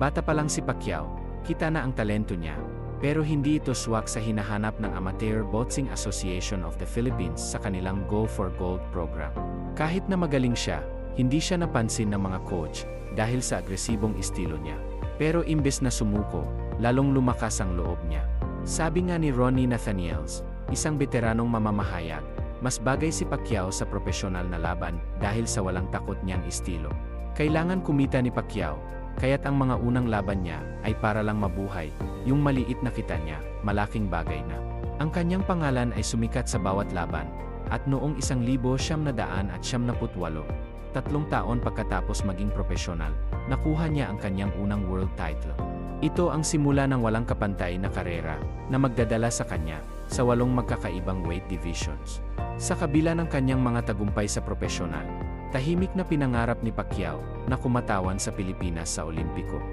Bata pa lang si Pacquiao, kita na ang talento niya. Pero hindi ito swak sa hinahanap ng Amateur Boxing Association of the Philippines sa kanilang Go for Gold program. Kahit na magaling siya, hindi siya napansin ng mga coach dahil sa agresibong estilo niya. Pero imbes na sumuko, lalong lumakas ang loob niya. Sabi nga ni Ronnie Nathaniels, isang veteranong mamamahayag, mas bagay si Pacquiao sa profesional na laban dahil sa walang takot niyang estilo. Kailangan kumita ni Pacquiao, kaya't ang mga unang laban niya ay para lang mabuhay, yung maliit na kita niya, malaking bagay na. Ang kanyang pangalan ay sumikat sa bawat laban, at noong 1978, 3 taon pagkatapos maging profesional, nakuha niya ang kanyang unang world title. Ito ang simula ng walang kapantay na karera na magdadala sa kanya sa 8 magkakaibang weight divisions. Sa kabila ng kanyang mga tagumpay sa profesional, tahimik na pinangarap ni Pacquiao na kumatawan sa Pilipinas sa Olimpiko.